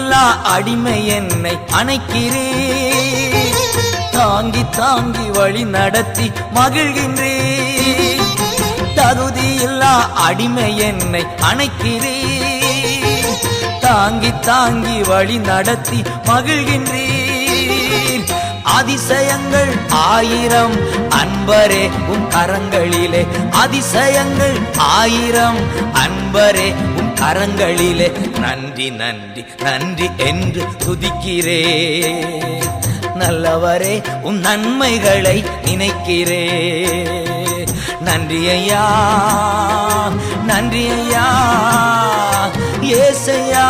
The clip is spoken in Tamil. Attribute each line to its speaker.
Speaker 1: இல்லா அடிமை என்னை அணைக்கிறே, தாங்கி தாங்கி வழி நடத்தி மகிழ்கின்றே. தகுதி இல்லா அடிமை என்னை அணைக்கிறே, தாங்கி தாங்கி வழி நடத்தி மகிழ்கின்றீர். அதிசயங்கள் ஆயிரம் அன்பரே உம் கரங்களிலே, அதிசயங்கள் ஆயிரம் அன்பரே உம் கரங்களிலே. நன்றி நன்றி நன்றி என்று துதிக்கிறே, நல்லவரே உம் நன்மைகளை நினைக்கிறே. நன்றி ஐயா, நன்றி ஐயா, ஏசையா.